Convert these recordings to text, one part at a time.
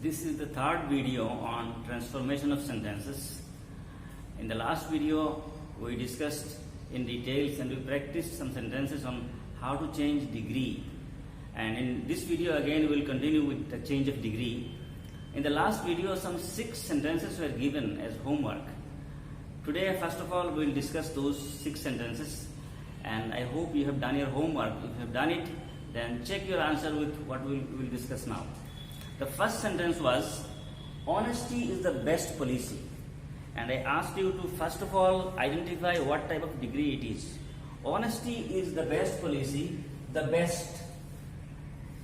This is the third video on transformation of sentences. In the last video, we discussed in details and we practiced some sentences on how to change degree. And in this video again, we will continue with the change of degree. In the last video, some 6 sentences were given as homework. Today, first of all, we will discuss those 6 sentences. And I hope you have done your homework. If you have done it, then check your answer with what we will discuss now. The first sentence was, honesty is the best policy. And I asked you to first of all identify what type of degree it is. Honesty is the best policy, the best.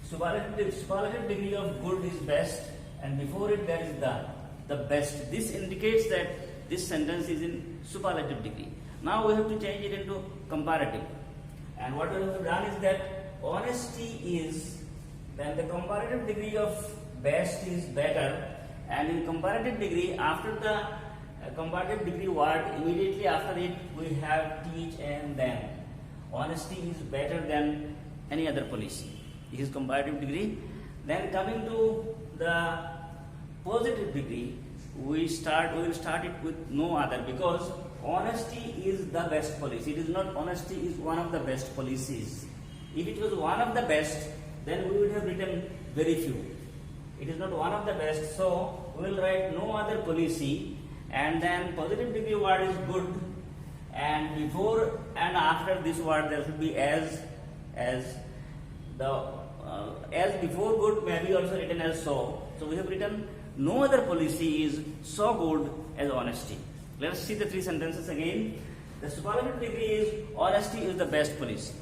Superlative degree of good is best, and before it there is the best. This indicates that this sentence is in superlative degree. Now we have to change it into comparative. And what we have done is that honesty is, then the comparative degree of best is better, and in comparative degree, after the comparative degree word, immediately after it we have teach and then. Honesty is better than any other policy. This is comparative degree. Then coming to the positive degree, we will start it with no other, because honesty is the best policy. It is not honesty is one of the best policies. If it was one of the best, then we would have written very few. It is not one of the best, so we will write no other policy, and then positive degree word is good, and before and after this word there should be as before good may be also written as so. So we have written no other policy is so good as honesty. Let us see the 3 sentences again. The superlative degree is honesty is the best policy.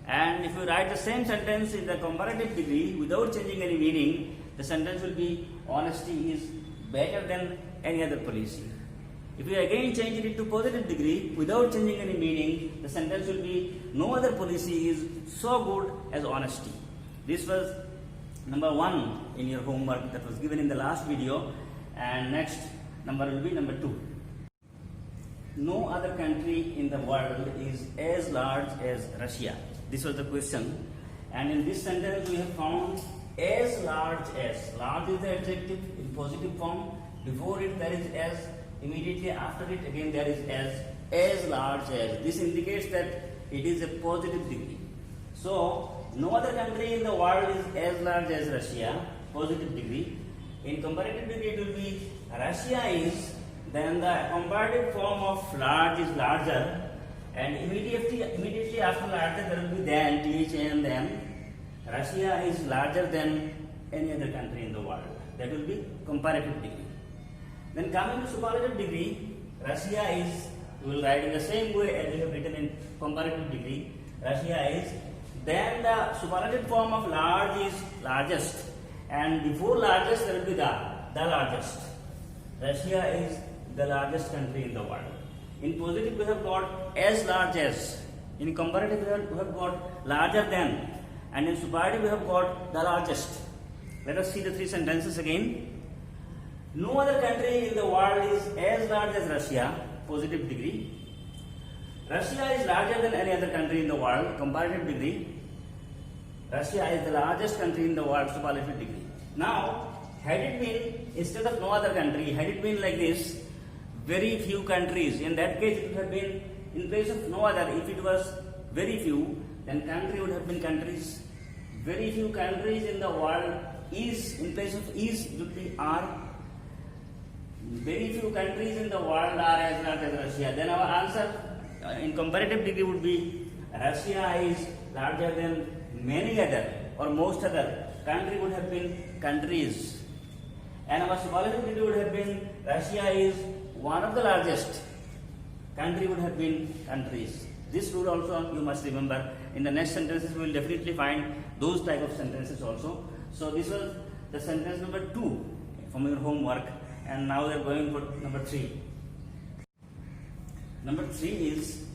And if you write the same sentence in the comparative degree without changing any meaning, the sentence will be honesty is better than any other policy. If you again change it into positive degree without changing any meaning, the sentence will be no other policy is so good as honesty. This was number 1 in your homework that was given in the last video, and next number will be number 2. No other country in the world is as large as Russia. This was the question, and in this sentence we have found as large as. Large is the adjective in positive form. Before it there is as. Immediately after it again there is as large as. This indicates that it is a positive degree. So no other country in the world is as large as Russia, positive degree. In comparative degree it will be Russia is, then the comparative form of large is larger, and immediately after larger there will be then, th and then. Russia is larger than any other country in the world. That will be comparative degree. Then coming to superlative degree, Russia is, we will write in the same way as we have written in comparative degree. Russia is, then the superlative form of large is largest, and before largest there will be the largest. Russia is the largest country in the world. In positive we have got as large as. In comparative we have got larger than, and in superlative we have got the largest. Let us see the 3 sentences again. No other country in the world is as large as Russia, positive degree. Russia is larger than any other country in the world, comparative degree. Russia is the largest country in the world, superlative degree. Now, had it been, instead of no other country, had it been like this, very few countries, in that case it would have been, in place of no other, if it was very few, then country would have been countries. Very few countries in the world is, in place of is, it would be are. Very few countries in the world are as large as Russia. Then our answer in comparative degree would be Russia is larger than many other or most other. Country would have been countries. And our superlative degree would have been Russia is one of the largest. Country would have been countries. This rule also you must remember. In the next sentences we will definitely find those type of sentences also. So this was the sentence number 2 from your homework. And now we are going for number 3. Number 3 is,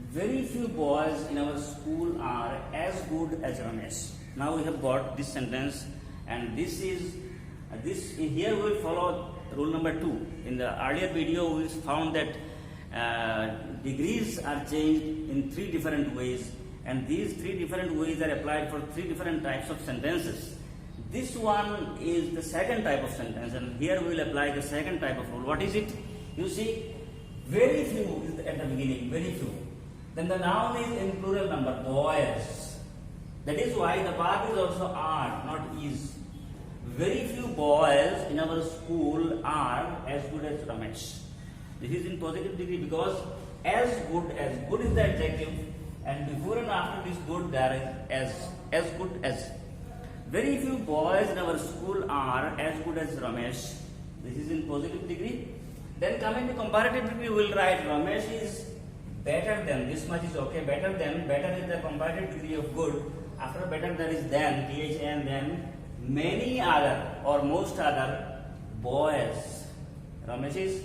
very few boys in our school are as good as Ramesh. Now we have got this sentence, and this here we will follow rule number 2. In the earlier video we found that degrees are changed in 3 different ways, and these 3 different ways are applied for 3 different types of sentences. This one is the second type of sentence, and here we will apply the second type of rule. What is it? You see, very few is at the beginning, very few. Then the noun is in plural number, boys. That is why the verb is also are, not is. Very few boys in our school are as good as Ramesh. This is in positive degree because as good is the adjective, and before and after this good there is as good as. Very few boys in our school are as good as Ramesh. This is in positive degree. Then coming to comparative degree, we will write Ramesh is better than. This much is okay. Better than. Better is the comparative degree of good. After better there is than. THN then. Many other or most other boys. Ramesh is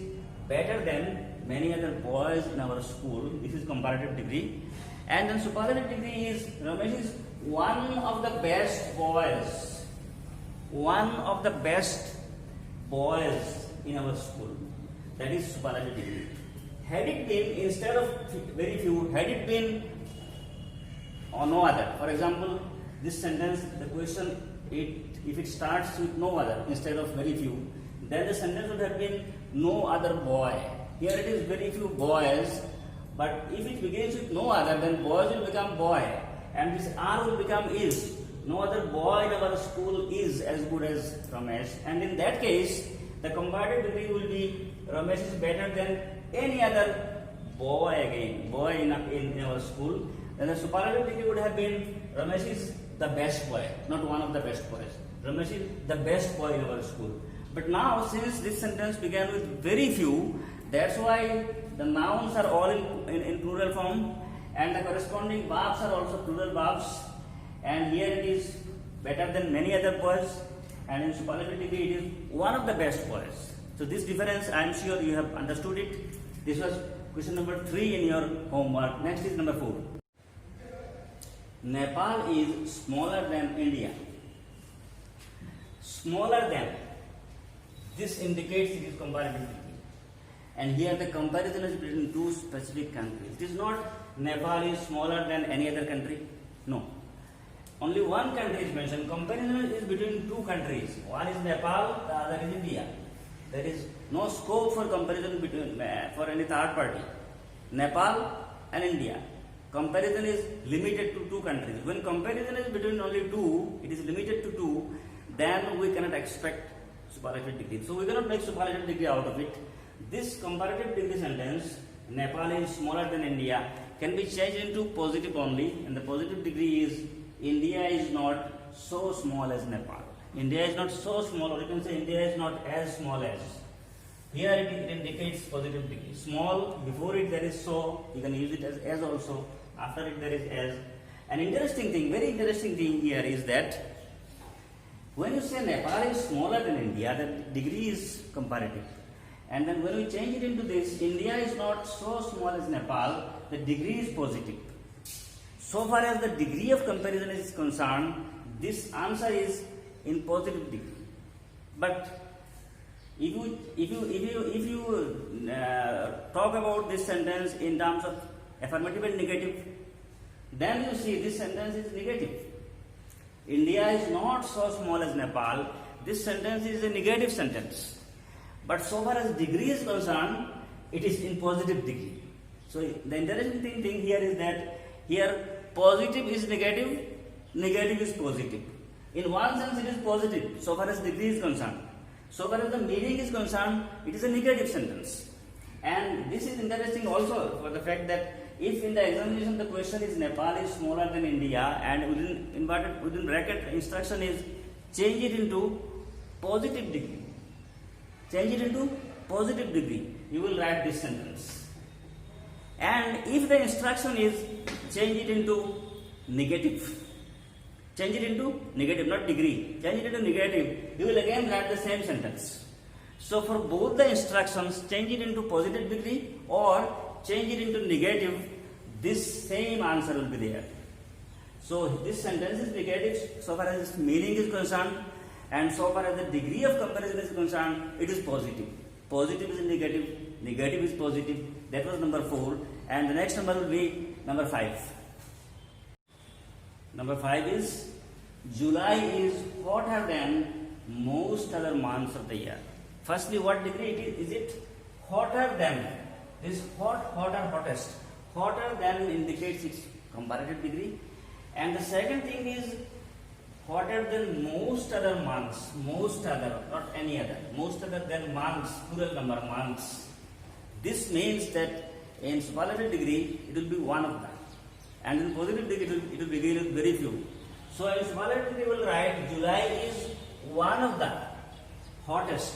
better than many other boys in our school. This is comparative degree. And then superlative degree is Ramesh is one of the best boys. One of the best boys in our school. That is superlative degree. Had it been, instead of very few, had it been or no other. For example, this sentence, the question, if it starts with no other instead of very few, then the sentence would have been no other boy. Here it is very few boys, but if it begins with no other, then boys will become boy, and this are will become is. No other boy in our school is as good as Ramesh, and in that case, the comparative degree will be Ramesh is better than any other boy again, boy in our school. Then the superlative degree would have been Ramesh is the best boy, not one of the best boys. Ramesh is the best boy in our school. But now, since this sentence began with very few, that's why the nouns are all in plural form, and the corresponding verbs are also plural verbs. And here it is better than many other boys, and in superlative degree it is one of the best boys. So this difference, I am sure you have understood it. This was question number 3 in your homework. Next is number 4. Nepal is smaller than India. Smaller than. This indicates it is comparative degree. And here the comparison is between two specific countries. It is not Nepal is smaller than any other country. No. Only one country is mentioned. Comparison is between two countries. One is Nepal, the other is India. There is no scope for comparison between for any third party. Nepal and India. Comparison is limited to two countries. When comparison is between only two, it is limited to two, then we cannot expect superlative degree. So we cannot make superlative degree out of it. This comparative degree sentence, Nepal is smaller than India, can be changed into positive only, and the positive degree is India is not so small as Nepal. India is not so small, or you can say India is not as small as. Here it indicates positive degree. Small, before it there is so, you can use it as also, after it there is as. An interesting thing, very interesting thing here is that when you say Nepal is smaller than India, the degree is comparative. And then when we change it into this, India is not so small as Nepal, the degree is positive. So far as the degree of comparison is concerned, this answer is in positive degree. But if you talk about this sentence in terms of affirmative and negative, then you see this sentence is negative. India is not so small as Nepal. This sentence is a negative sentence. But so far as degree is concerned, it is in positive degree. So the interesting thing here is that here positive is negative, negative is positive. In one sense it is positive, so far as degree is concerned. So far as the meaning is concerned, it is a negative sentence. And this is interesting also for the fact that if in the examination the question is Nepal is smaller than India, and within bracket instruction is change it into positive degree. Change it into positive degree. You will write this sentence. And if the instruction is change it into negative, change it into negative, not degree, change it into negative, you will again write the same sentence. So for both the instructions, change it into positive degree or change it into negative, this same answer will be there. So this sentence is negative so far as its meaning is concerned, and so far as the degree of comparison is concerned, it is positive. Positive is negative, negative is positive. That was number 4. And the next number will be number 5. Number 5 is July is hotter than most other months of the year. Firstly, what degree it is? Is it hotter than? This hot, hotter, hottest. Hotter than indicates its comparative degree. And the second thing is hotter than most other months. Most other, not any other. Most other than months, plural number months. This means that in superlative degree, it will be one of them. And in positive degree, it will be very few. So in superlative degree, we will write July is one of the hottest.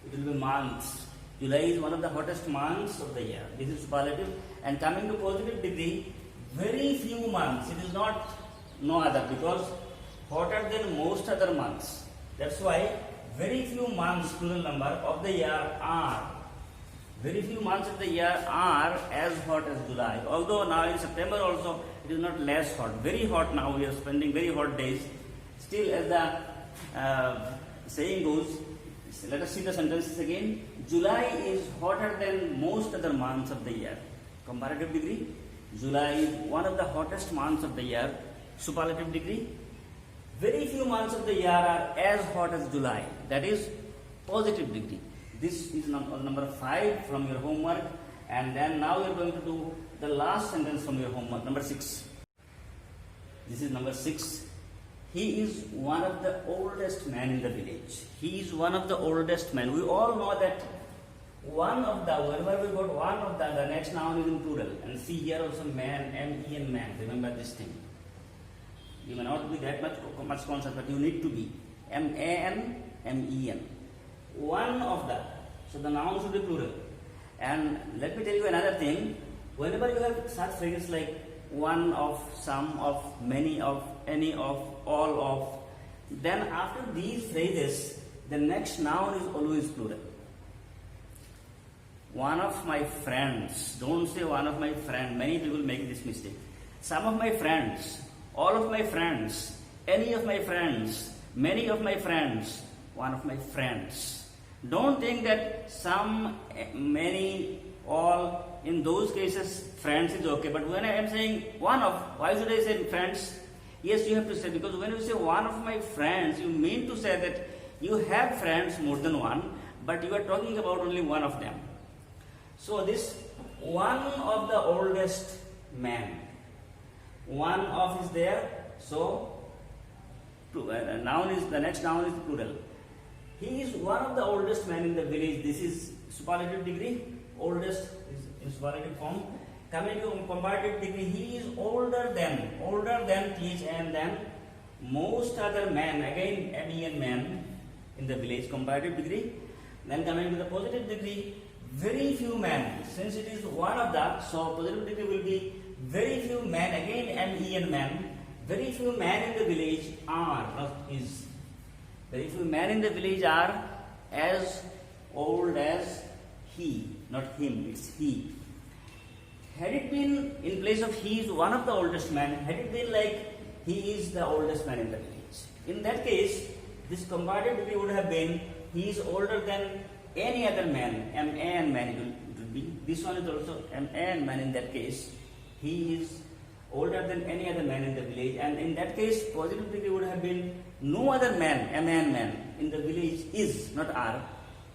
It will be months. July is one of the hottest months of the year. This is superlative. And coming to positive degree, very few months. It is not no other, because hotter than most other months. That's why very few months, plural number, of the year are. Very few months of the year are as hot as July. Although now in September also it is not less hot. Very hot now. We are spending very hot days. Still, as the saying goes, let us see the sentences again. July is hotter than most other months of the year. Comparative degree. July is one of the hottest months of the year. Superlative degree. Very few months of the year are as hot as July. That is positive degree. This is number 5 from your homework. And then now we are going to do the last sentence from your homework, number 6. This is number 6. He is one of the oldest men in the village. He is one of the oldest men. We all know that one of the, whenever we got one of the next noun is in plural. And see here also man, M-E-N, man. Remember this thing. You may not be that much concept, but you need to be. M-A-N, M-E-N. One of the. So the noun should be plural. And let me tell you another thing. Whenever you have such phrases like one of, some of, many of, any of, all of, then after these phrases, the next noun is always plural. One of my friends. Don't say one of my friends. Many people make this mistake. Some of my friends, all of my friends, any of my friends, many of my friends, one of my friends. Don't think that some, many, all, in those cases, friends is okay. But when I am saying one of, why should I say friends? Yes, you have to say, because when you say one of my friends, you mean to say that you have friends more than one, but you are talking about only one of them. So this one of the oldest man, one of is there, so noun is, the next noun is plural. He is one of the oldest men in the village. This is superlative degree. Oldest is in superlative form. Coming to comparative degree, he is older than, T-H-A-N, than most other men, again M-E-N, men in the village, comparative degree. Then coming to the positive degree, very few men. Since it is one of the, so positive degree will be very few men, again M-E-N, men. Very few men in the village are, not is. Very few men in the village are as old as he, not him, it's he. Had it been in place of he is one of the oldest men, had it been like he is the oldest man in the village, in that case, this comparative degree would have been he is older than any other man, M-A-N man it would be. This one is also M-A-N man in that case. He is older than any other man in the village, and in that case, positive degree would have been no other man, M-A-N man in the village is, not are,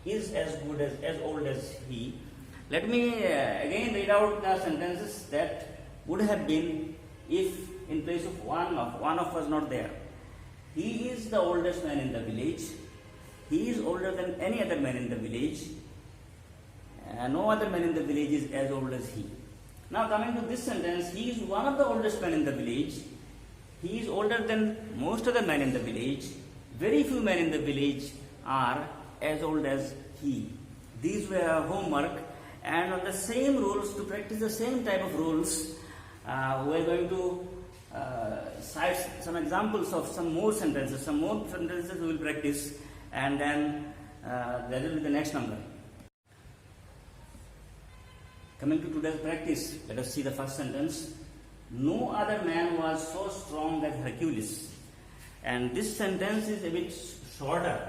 is as good as old as he. Let me again read out the sentences that would have been if in place of one of was not there. He is the oldest man in the village. He is older than any other man in the village. No other man in the village is as old as he. Now coming to this sentence, he is one of the oldest men in the village. He is older than most other men in the village. Very few men in the village are as old as he. These were our homework, and on the same rules, to practice the same type of rules, we are going to cite some examples of some more sentences. Some more sentences we will practice, and then that will be the next number. Coming to today's practice, let us see the first sentence. No other man was so strong as Hercules. And this sentence is a bit shorter.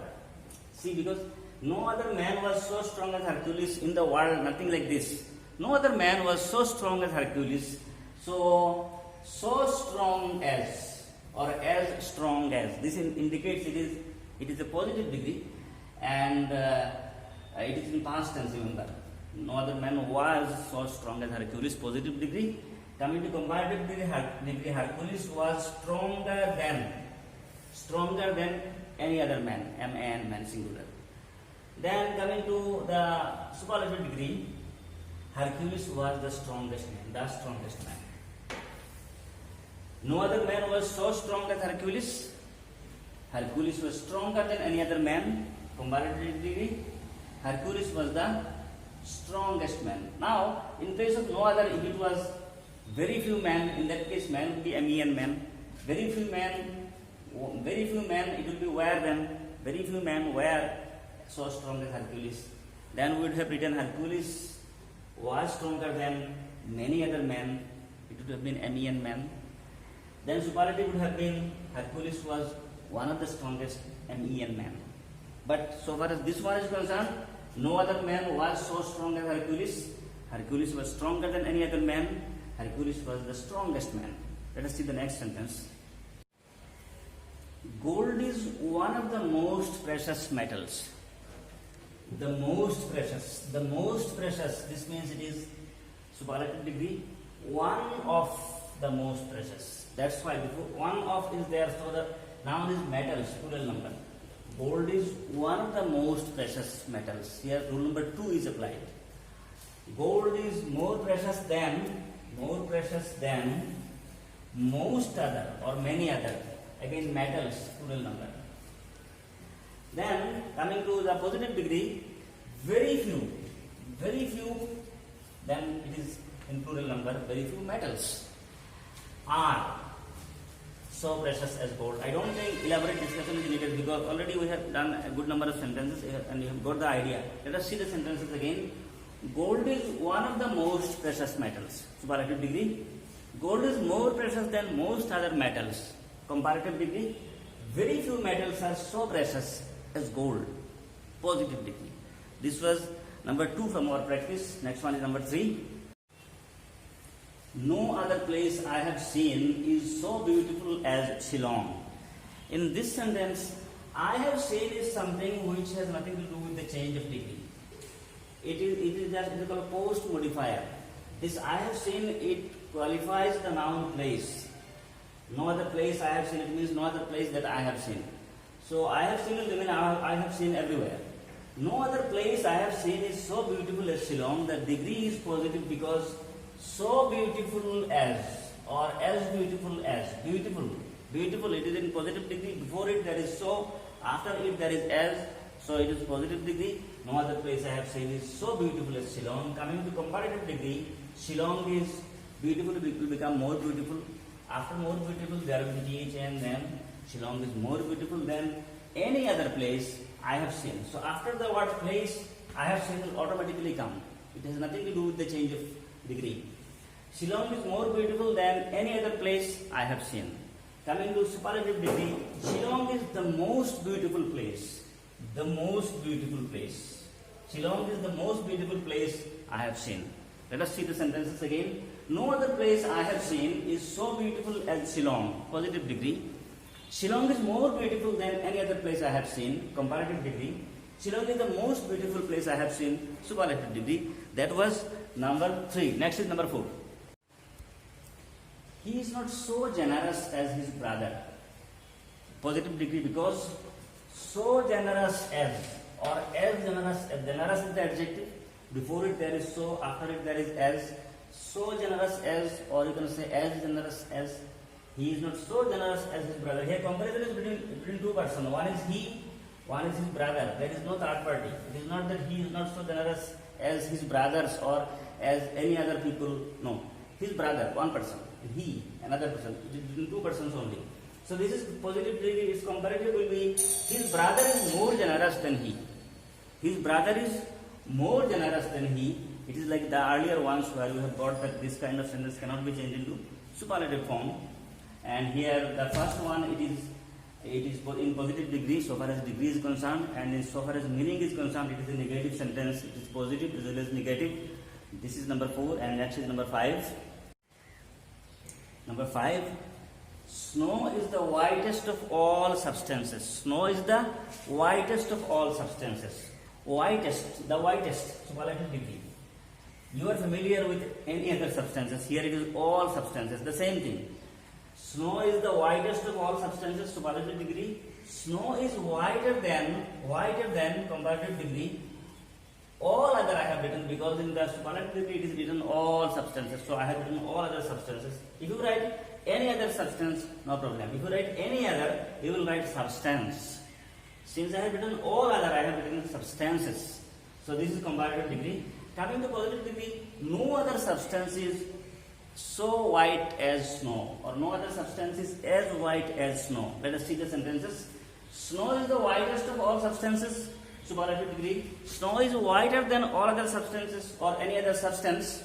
See, because no other man was so strong as Hercules in the world, nothing like this. No other man was so strong as Hercules. So strong as. or as strong as. This indicates it is a positive degree, and it is in past tense, remember. No other man was so strong as Hercules, positive degree. Coming to comparative degree, Hercules was stronger than any other man, M-A-N, man, singular. Then coming to the superlative degree, Hercules was the strongest man. No other man was so strong as Hercules. Hercules was stronger than any other man. Comparative degree, Hercules was the strongest man. Now, in case of no other, if it was very few men, in that case man would be M-E-N, man. Very few men, it would be where then. Very few men were so strong as Hercules. Then we would have written Hercules was stronger than many other men. It would have been M-E-N, man. Then superlative would have been Hercules was one of the strongest, M-E-N, man. But so far as this one is concerned, no other man was so strong as Hercules. Hercules was stronger than any other man. Hercules was the strongest man. Let us see the next sentence. Gold is one of the most precious metals. The most precious. This means it is superlative degree. One of the most precious. That's why before one of is there, so the noun is metals, plural number. Gold is one of the most precious metals. Here rule number 2 is applied. Gold is more precious than most other or many other. Again metals, plural number. Then coming to the positive degree, very few, then it is in plural number, very few metals are so precious as gold. I don't think elaborate discussion is needed because already we have done a good number of sentences and you have got the idea. Let us see the sentences again. Gold is one of the most precious metals. Superlative degree. Gold is more precious than most other metals. Comparative degree. Very few metals are so precious as gold. Positive degree. This was number 2 from our practice. Next one is number 3. No other place I have seen is so beautiful as Shillong. In this sentence, I have seen is something which has nothing to do with the change of degree. It is called post modifier. This I have seen, it qualifies the noun place. No other place I have seen, it means no other place that I have seen. So I have seen will mean I have seen everywhere. No other place I have seen is so beautiful as Shillong. The degree is positive because so beautiful as or as beautiful as. Beautiful, it is in positive degree. Before it there is so, after it there is as, so it is positive degree. No other place I have seen is so beautiful as Shillong. Coming to comparative degree, Shillong is beautiful, it will become more beautiful. After more beautiful there will be th and then Shillong is more beautiful than any other place I have seen. So after the word place, I have seen will automatically come. It has nothing to do with the change of degree. Shillong is more beautiful than any other place I have seen. Coming to superlative degree, Shillong is the most beautiful place. The most beautiful place. Shillong is the most beautiful place I have seen. Let us see the sentences again. No other place I have seen is so beautiful as Shillong. Positive degree. Shillong is more beautiful than any other place I have seen. Comparative degree. Shillong is the most beautiful place I have seen. Superlative degree. That was number 3. Next is number 4. He is not so generous as his brother. Positive degree because so generous as or as generous is the adjective. Before it there is so, after it there is as. So generous as, or you can say as generous as. He is not so generous as his brother. Here comparison is between two persons. One is he, one is his brother. There is no third party. It is not that he is not so generous as his brothers or as any other people. No. His brother, one person. He, another person. It is between two persons only. So this is positive degree. Its comparative will be his brother is more generous than he. His brother is more generous than he. It is like the earlier ones where you have got that this kind of sentence cannot be changed into superlative form. And here the first one it is in positive degree so far as degree is concerned, and in so far as meaning is concerned it is a negative sentence. It is positive as well as negative. This is number 4 and next is number 5. Number 5. Snow is the whitest of all substances. Snow is the whitest of all substances. Whitest, the whitest, superlative degree. You are familiar with any other substances. Here it is all substances, the same thing. Snow is the whitest of all substances, superlative degree. Snow is whiter than comparative degree. All other I have written because in the superlative degree it is written all substances. So I have written all other substances. If you write any other substance, no problem. If you write any other, you will write substance. Since I have written all other, I have written substances. So this is comparative degree. Coming to positive degree, no other substance is so white as snow, or no other substance is as white as snow. Let us see the sentences. Snow is the whitest of all substances, superlative degree. Snow is whiter than all other substances or any other substance,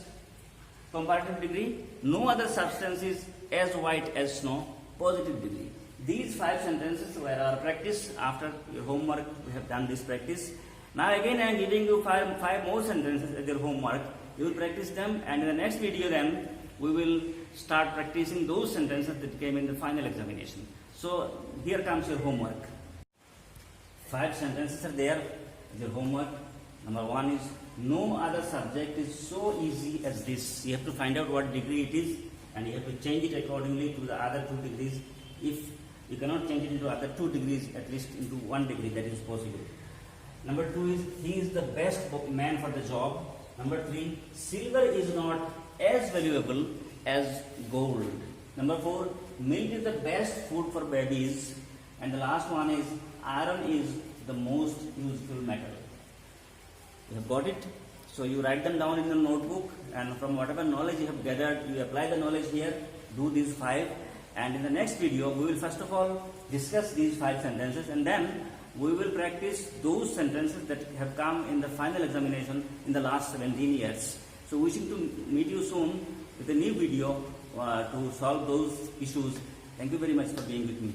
comparative degree. No other substance is as white as snow, positive degree. These 5 sentences were our practice. After your homework, we have done this practice. Now again I am giving you five more sentences as your homework. You will practice them, and in the next video then we will start practicing those sentences that came in the final examination. So here comes your homework. 5 sentences are there as your homework. Number 1 is, no other subject is so easy as this. You have to find out what degree it is, and you have to change it accordingly to the other 2 degrees. If you cannot change it into other 2 degrees, at least into 1 degree, that is possible. Number 2 is, he is the best man for the job. Number 3, silver is not as valuable as gold. Number 4, milk is the best food for babies. And the last one is, iron is the most useful metal. You have got it? So you write them down in your notebook, and from whatever knowledge you have gathered, you apply the knowledge here, do these 5. And in the next video, we will first of all discuss these 5 sentences, and then we will practice those sentences that have come in the final examination in the last 17 years. So wishing to meet you soon with a new video to solve those issues. Thank you very much for being with me.